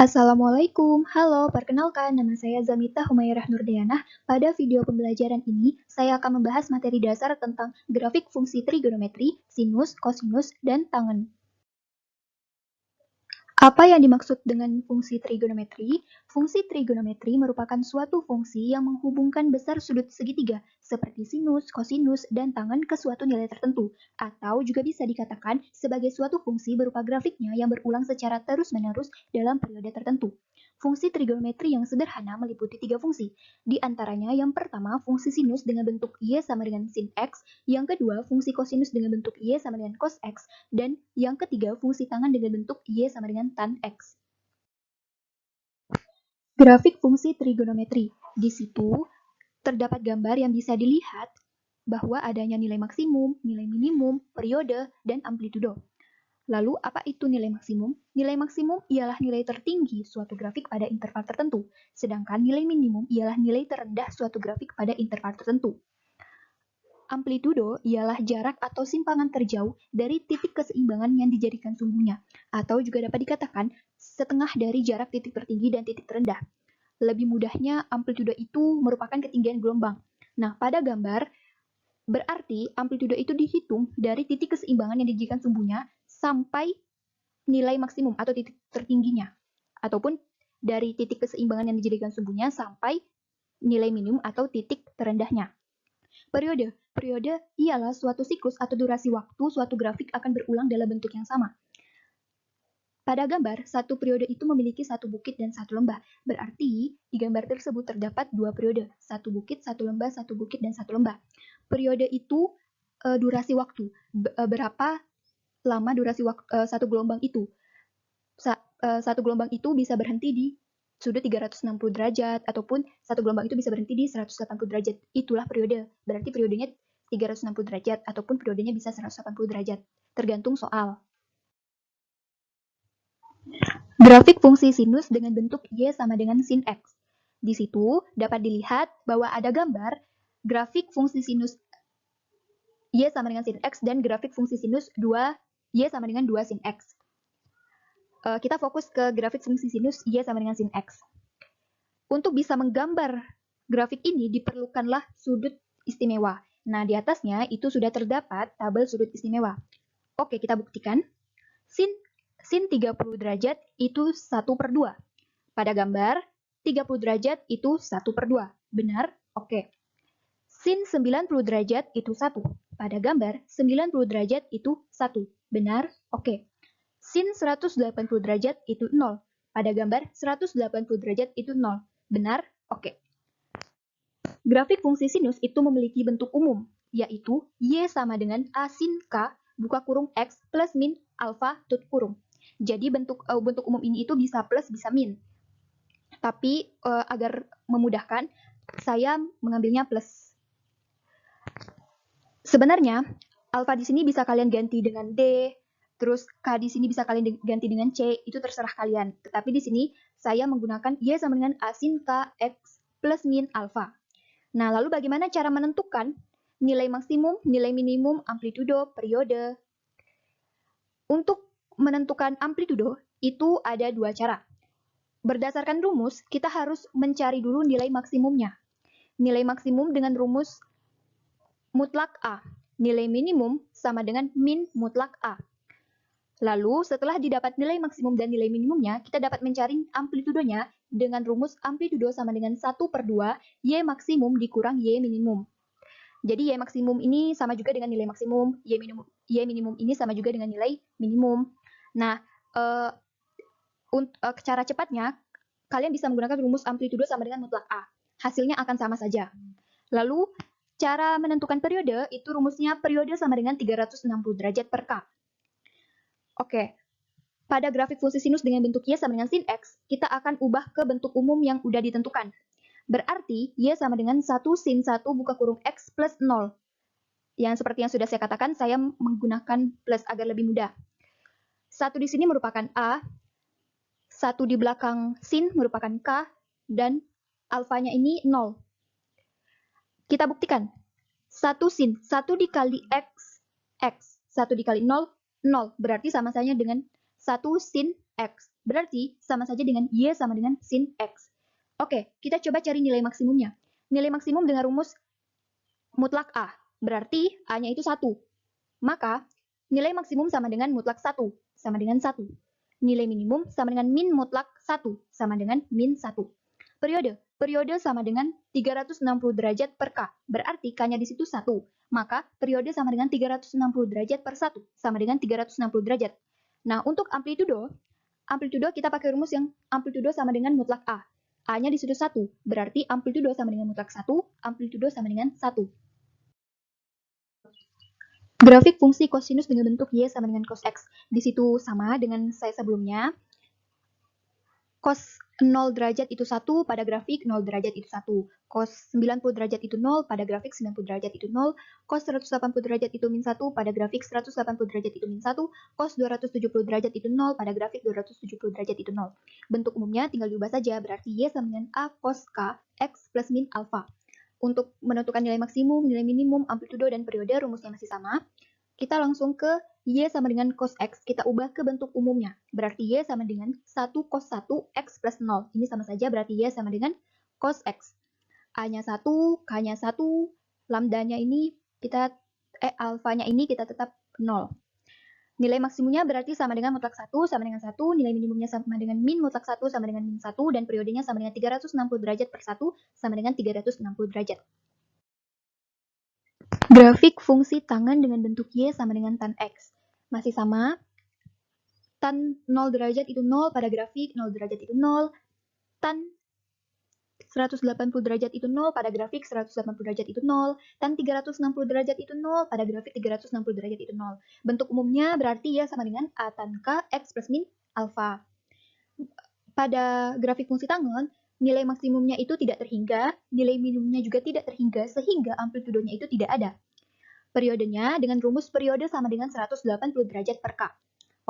Assalamualaikum, halo, perkenalkan nama saya Zamita Humairah Nurdianah. Pada video pembelajaran ini, saya akan membahas materi dasar tentang grafik fungsi trigonometri, sinus, kosinus, dan tangen. Apa yang dimaksud dengan fungsi trigonometri? Fungsi trigonometri merupakan suatu fungsi yang menghubungkan besar sudut segitiga, seperti sinus, kosinus, dan tangen ke suatu nilai tertentu, atau juga bisa dikatakan sebagai suatu fungsi berupa grafiknya yang berulang secara terus-menerus dalam periode tertentu. Fungsi trigonometri yang sederhana meliputi 3 fungsi. Di antaranya yang pertama, fungsi sinus dengan bentuk Y sama dengan sin X, yang kedua, fungsi kosinus dengan bentuk Y sama dengan cos X, dan yang ketiga, fungsi tangan dengan bentuk Y sama dengan tan X. Grafik fungsi trigonometri. Di situ terdapat gambar yang bisa dilihat bahwa adanya nilai maksimum, nilai minimum, periode, dan amplitudo. Lalu, apa itu nilai maksimum? Nilai maksimum ialah nilai tertinggi suatu grafik pada interval tertentu, sedangkan nilai minimum ialah nilai terendah suatu grafik pada interval tertentu. Amplitudo ialah jarak atau simpangan terjauh dari titik keseimbangan yang dijadikan sumbunya, atau juga dapat dikatakan setengah dari jarak titik tertinggi dan titik terendah. Lebih mudahnya, amplitudo itu merupakan ketinggian gelombang. Nah, pada gambar, berarti amplitudo itu dihitung dari titik keseimbangan yang dijadikan sumbunya sampai nilai maksimum atau titik tertingginya, ataupun dari titik keseimbangan yang dijadikan sumbunya sampai nilai minimum atau titik terendahnya. Periode. Periode ialah suatu siklus atau durasi waktu suatu grafik akan berulang dalam bentuk yang sama. Pada gambar, satu periode itu memiliki satu bukit dan satu lembah. Berarti, di gambar tersebut terdapat dua periode, satu bukit, satu lembah, satu bukit, dan satu lembah. Periode itu durasi waktu. Berapa lama durasi satu gelombang itu? Satu gelombang itu bisa berhenti di sudut 360 derajat, ataupun satu gelombang itu bisa berhenti di 180 derajat. Itulah periode. Berarti periodenya 360 derajat, ataupun periodenya bisa 180 derajat. Tergantung soal. Grafik fungsi sinus dengan bentuk Y sama dengan sin X. Di situ dapat dilihat bahwa ada gambar grafik fungsi sinus Y sama dengan sin X dan grafik fungsi sinus 2 Y sama dengan 2 sin X. Kita fokus ke grafik fungsi sinus Y sama dengan sin X. Untuk bisa menggambar grafik ini diperlukanlah sudut istimewa. Nah, di atasnya itu sudah terdapat tabel sudut istimewa. Oke, kita buktikan. Sin 30 derajat itu 1/2. Pada gambar, 30 derajat itu 1/2. Benar? Oke. Sin 90 derajat itu 1. Pada gambar, 90 derajat itu 1. Benar? Oke. Sin 180 derajat itu 0. Pada gambar, 180 derajat itu 0. Benar? Oke. Grafik fungsi sinus itu memiliki bentuk umum, yaitu Y sama dengan A sin K buka kurung X plus min alfa tutup kurung. Jadi bentuk umum ini itu bisa plus, bisa min. Tapi agar memudahkan, saya mengambilnya plus. Sebenarnya, alfa di sini bisa kalian ganti dengan D, terus K di sini bisa kalian ganti dengan C, itu terserah kalian. Tetapi di sini saya menggunakan Y sama dengan A sin K X plus min alfa. Nah, lalu bagaimana cara menentukan nilai maksimum, nilai minimum, amplitudo, periode? Untuk menentukan amplitudo, itu ada dua cara. Berdasarkan rumus, kita harus mencari dulu nilai maksimumnya. Nilai maksimum dengan rumus mutlak A. Nilai minimum sama dengan min mutlak A. Lalu, setelah didapat nilai maksimum dan nilai minimumnya, kita dapat mencari amplitudonya dengan rumus amplitudo sama dengan 1/2 Y maksimum dikurang Y minimum. Jadi Y maksimum ini sama juga dengan nilai maksimum, Y minimum ini sama juga dengan nilai minimum. Nah, cara cepatnya, kalian bisa menggunakan rumus amplitudo sama dengan mutlak A. Hasilnya akan sama saja. Lalu, cara menentukan periode, itu rumusnya periode sama dengan 360 derajat per K. Oke, pada grafik fungsi sinus dengan bentuk Y sama dengan sin X, kita akan ubah ke bentuk umum yang udah ditentukan. Berarti, Y sama dengan 1 sin 1 buka kurung X plus 0. Yang seperti yang sudah saya katakan, saya menggunakan plus agar lebih mudah. 1 di sini merupakan A, 1 di belakang sin merupakan K, dan alfanya ini 0. Kita buktikan. 1 sin, 1 dikali X, X. 1 dikali 0, 0. Berarti sama saja dengan 1 sin X. Berarti sama saja dengan Y sama dengan sin X. Oke, kita coba cari nilai maksimumnya. Nilai maksimum dengan rumus mutlak A. Berarti A-nya itu 1. Maka nilai maksimum sama dengan mutlak 1, sama dengan 1. Nilai minimum sama dengan min mutlak 1, sama dengan min 1. Periode sama dengan 360 derajat per K. Berarti K-nya di situ 1. Maka periode sama dengan 360 derajat per 1, sama dengan 360 derajat. Nah, untuk amplitudo kita pakai rumus yang amplitudo sama dengan mutlak A. A-nya di situ 1. Berarti amplitudo sama dengan mutlak 1, amplitudo sama dengan 1. Grafik fungsi kosinus dengan bentuk Y sama dengan cos X. Di situ sama dengan saya sebelumnya. Cos 0 derajat itu 1, pada grafik 0 derajat itu 1. Cos 90 derajat itu 0, pada grafik 90 derajat itu 0. Cos 180 derajat itu min 1, pada grafik 180 derajat itu min 1. Cos 270 derajat itu 0, pada grafik 270 derajat itu 0. Bentuk umumnya tinggal diubah saja, berarti Y sama dengan A cos K X plus min alpha. Untuk menentukan nilai maksimum, nilai minimum, amplitudo, dan periode, rumusnya masih sama. Kita langsung ke Y sama dengan cos X, kita ubah ke bentuk umumnya. Berarti Y sama dengan 1 cos 1 X plus 0. Ini sama saja, berarti Y sama dengan cos X. A-nya 1, K-nya 1, lambdanya ini alfanya ini kita tetap 0. Nilai maksimumnya berarti sama dengan mutlak 1 sama dengan 1, nilai minimumnya sama dengan min mutlak 1 sama dengan min 1, dan periodenya sama dengan 360 derajat per 1 sama dengan 360 derajat. Grafik fungsi tangan dengan bentuk Y sama dengan tan X. Masih sama, tan 0 derajat itu 0, pada grafik 0 derajat itu 0, tan 180 derajat itu 0, pada grafik 180 derajat itu 0, tan 360 derajat itu 0, pada grafik 360 derajat itu 0. Bentuk umumnya berarti Y sama dengan A tan K X plus min alpha. Pada grafik fungsi tangan, nilai maksimumnya itu tidak terhingga, nilai minimumnya juga tidak terhingga, sehingga amplitudonya itu tidak ada. Periodenya dengan rumus periode sama dengan 180 derajat per K.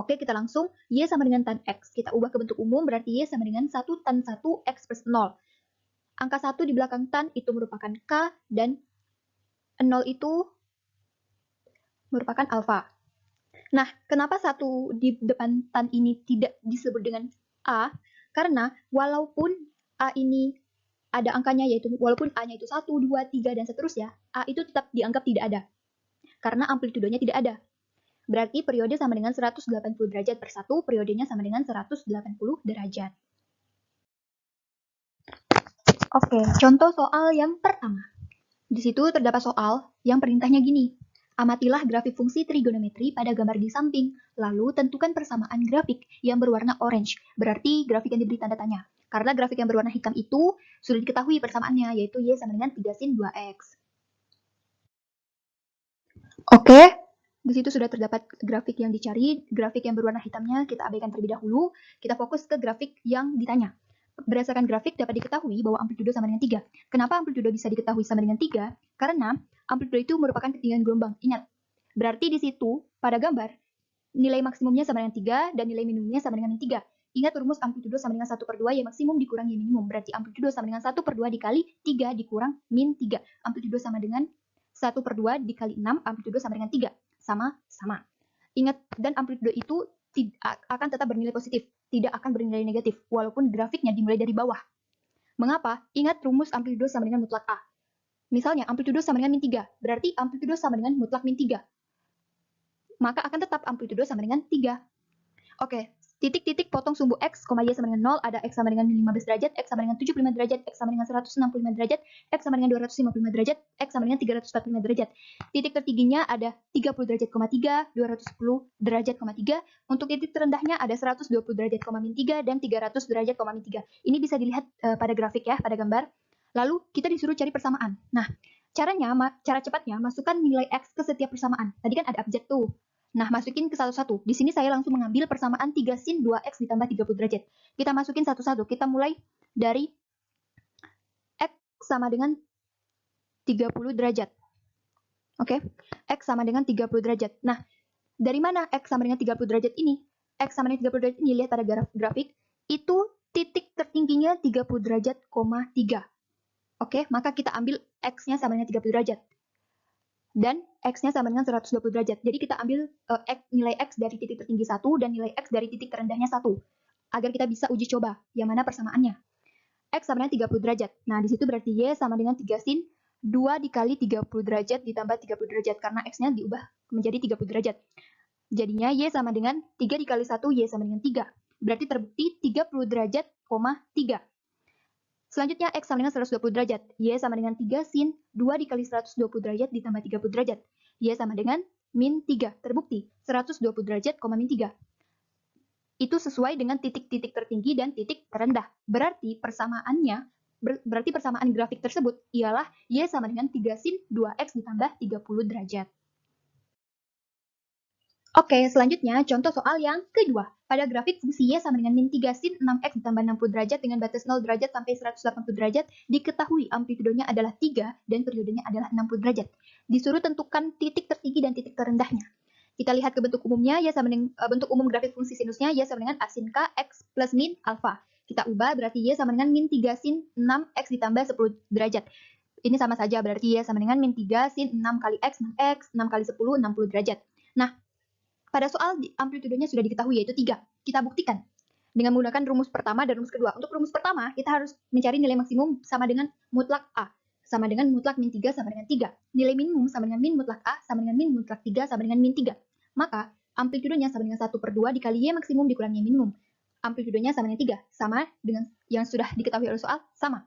Oke, kita langsung Y sama dengan tan X. Kita ubah ke bentuk umum, berarti Y sama dengan 1 tan 1 X plus 0. Angka 1 di belakang tan itu merupakan K, dan 0 itu merupakan alfa. Nah, kenapa 1 di depan tan ini tidak disebut dengan A? Karena walaupun A ini ada angkanya, yaitu walaupun A-nya itu 1, 2, 3, dan seterusnya, A itu tetap dianggap tidak ada. Karena amplitudonya tidak ada. Berarti periode sama dengan 180 derajat per 1, periodenya sama dengan 180 derajat. Oke, contoh soal yang pertama. Di situ terdapat soal yang perintahnya gini. Amatilah grafik fungsi trigonometri pada gambar di samping, lalu tentukan persamaan grafik yang berwarna orange. Berarti grafik yang diberi tanda tanya. Karena grafik yang berwarna hitam itu sudah diketahui persamaannya, yaitu Y sama dengan 3 sin 2X. Oke, di situ sudah terdapat grafik yang dicari. Grafik yang berwarna hitamnya kita abaikan terlebih dahulu. Kita fokus ke grafik yang ditanya. Berdasarkan grafik dapat diketahui bahwa amplitudo sama dengan 3. Kenapa amplitudo bisa diketahui sama dengan 3? Karena amplitudo itu merupakan ketinggian gelombang. Ingat, berarti di situ pada gambar nilai maksimumnya sama dengan 3 dan nilai minimumnya sama dengan 3. Ingat rumus amplitudo sama dengan 1 per 2 Y maksimum dikurang Y minimum. Berarti amplitudo sama dengan 1 per 2 dikali 3 dikurang min 3. Amplitudo sama dengan 1 per 2 dikali 6, amplitudo sama dengan 3. Sama-sama. Ingat, dan amplitudo itu akan tetap bernilai positif, tidak akan bernilai negatif, walaupun grafiknya dimulai dari bawah. Mengapa? Ingat rumus amplitudo sama dengan mutlak A. Misalnya, amplitudo sama dengan min 3, berarti amplitudo sama dengan mutlak min 3. Maka akan tetap amplitudo sama dengan 3. Oke, titik-titik potong sumbu X, Y sama dengan 0, ada X sama dengan 15 derajat, X sama dengan 75 derajat, X sama dengan 165 derajat, X sama dengan 255 derajat, X sama dengan 345 derajat. Titik tertingginya ada 30 derajat, 3, 210 derajat, 3. Untuk titik terendahnya ada 120 derajat, min 3, dan 300 derajat, min 3. Ini bisa dilihat pada grafik ya, pada gambar. Lalu kita disuruh cari persamaan. Nah, cara cepatnya masukkan nilai X ke setiap persamaan. Tadi kan ada abjad tuh. Nah, masukin ke satu-satu. Di sini saya langsung mengambil persamaan 3 sin 2X ditambah 30 derajat. Kita masukin satu-satu. Kita mulai dari X sama dengan 30 derajat. Oke, X sama dengan 30 derajat. Nah, dari mana X sama dengan 30 derajat ini? X sama dengan 30 derajat ini, lihat pada grafik. Itu titik tertingginya 30 derajat, 3. Oke, maka kita ambil X-nya sama dengan 30 derajat. dan X-nya sama dengan 120 derajat. Jadi kita ambil nilai X dari titik tertinggi 1 dan nilai X dari titik terendahnya 1. Agar kita bisa uji coba yang mana persamaannya. X sama dengan 30 derajat. Nah, di situ berarti Y sama dengan 3 sin 2 dikali 30 derajat ditambah 30 derajat. Karena X-nya diubah menjadi 30 derajat. Jadinya Y sama dengan 3 dikali 1, Y sama dengan 3. Berarti terbukti 30 derajat, 3. Selanjutnya X sama dengan 120 derajat. Y sama dengan 3 sin 2 dikali 120 derajat ditambah 30 derajat. Y sama dengan min 3. Terbukti 120 derajat, min 3. Itu sesuai dengan titik-titik tertinggi dan titik terendah. Berarti persamaan grafik tersebut ialah Y sama dengan 3 sin 2X ditambah 30 derajat. Oke, selanjutnya contoh soal yang kedua. Pada grafik fungsi Y sama dengan min 3 sin 6X ditambah 60 derajat dengan batas 0 derajat sampai 180 derajat, diketahui amplitudonya adalah 3 dan periodenya adalah 60 derajat. Disuruh tentukan titik tertinggi dan titik terendahnya. Kita lihat ke bentuk umumnya, Y sama dengan bentuk umum grafik fungsi sinusnya, Y sama dengan A sin K, X plus min alfa. Kita ubah, berarti Y sama dengan min 3 sin 6X ditambah 10 derajat. Ini sama saja, berarti Y sama dengan min 3 sin 6 kali X, 6X, 6 kali 10, 60 derajat. Nah, pada soal amplitudenya sudah diketahui, yaitu 3. Kita buktikan dengan menggunakan rumus pertama dan rumus kedua. Untuk rumus pertama, kita harus mencari nilai maksimum sama dengan mutlak A. Sama dengan mutlak min 3 sama dengan 3. Nilai minimum sama dengan min mutlak A sama dengan min mutlak 3 sama dengan min 3. Maka, amplitudenya sama dengan 1/2 dikali Y maksimum dikurangi Y minimum. Amplitudenya sama dengan 3. Sama dengan yang sudah diketahui oleh soal, sama.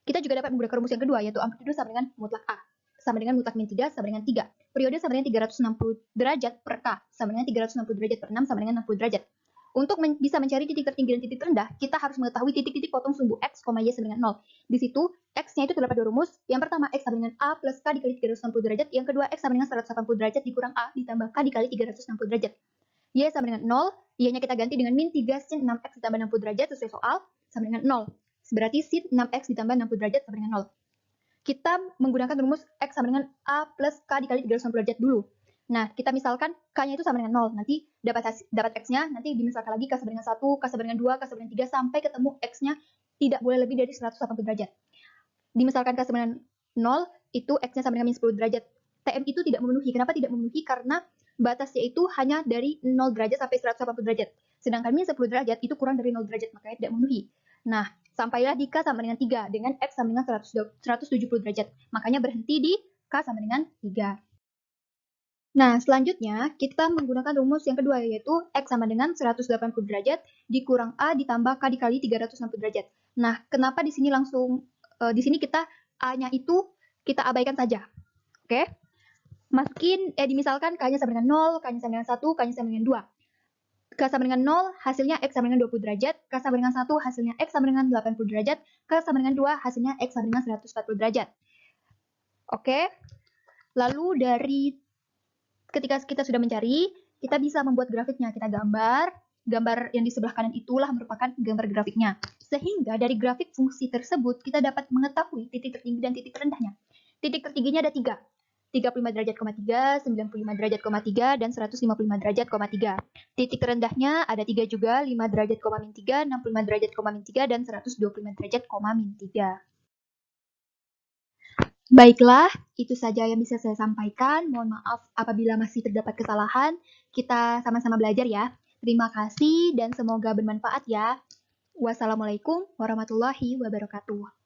Kita juga dapat menggunakan rumus yang kedua, yaitu amplitudo sama dengan mutlak A. Sama dengan mutlak min 3 sama dengan 3. Periode sama dengan 360 derajat per K sama dengan 360 derajat per 6 sama dengan 60 derajat. Untuk bisa mencari titik tertinggi dan titik terendah, kita harus mengetahui titik-titik potong sumbu X, Y sama dengan 0. Di situ, X-nya itu terdapat dua rumus. Yang pertama, X sama dengan A plus K dikali 360 derajat. Yang kedua, X sama dengan 180 derajat dikurang A ditambah K dikali 360 derajat. Y sama dengan 0, Y-nya kita ganti dengan min 3 sin 6X ditambah 60 derajat sesuai soal, sama dengan 0. Berarti sin 6X ditambah 60 derajat sama dengan 0. Kita menggunakan rumus X sama dengan A plus K dikali 360 derajat dulu. Nah, kita misalkan K-nya itu sama dengan 0. Nanti dapat X-nya, nanti dimisalkan lagi K sama dengan 1, K sama dengan 2, K sama dengan 3, sampai ketemu X-nya tidak boleh lebih dari 180 derajat. Dimisalkan K sama dengan 0, itu X-nya sama dengan min 10 derajat. TM itu tidak memenuhi. Kenapa tidak memenuhi? Karena batasnya itu hanya dari 0 derajat sampai 180 derajat. Sedangkan min 10 derajat itu kurang dari 0 derajat, makanya tidak memenuhi. Nah, sampailah di K sama dengan 3, dengan X sama dengan 170 derajat. Makanya berhenti di K sama dengan 3. Nah, selanjutnya kita menggunakan rumus yang kedua, yaitu X sama dengan 180 derajat dikurang A ditambah K dikali 360 derajat. Nah, kenapa di sini langsung, di sini kita A-nya itu kita abaikan saja. Oke? Dimisalkan K-nya sama dengan 0, K-nya sama dengan 1, K-nya sama dengan 2. K sama dengan 0, hasilnya X sama dengan 20 derajat. K sama dengan 1, hasilnya X sama dengan 80 derajat. K sama dengan 2, hasilnya X sama dengan 140 derajat. Oke? Lalu dari ketika kita sudah mencari, kita bisa membuat grafiknya. Kita gambar yang di sebelah kanan itulah merupakan gambar grafiknya. Sehingga dari grafik fungsi tersebut, kita dapat mengetahui titik tertinggi dan titik terendahnya. Titik tertingginya ada 3. 35 derajat, 3, 95 derajat, 3, dan 155 derajat, 3. Titik terendahnya ada 3 juga, 5 derajat, min 3, 65 derajat, min 3, dan 125 derajat, min 3. Baiklah, itu saja yang bisa saya sampaikan. Mohon maaf apabila masih terdapat kesalahan. Kita sama-sama belajar ya. Terima kasih dan semoga bermanfaat ya. Wassalamualaikum warahmatullahi wabarakatuh.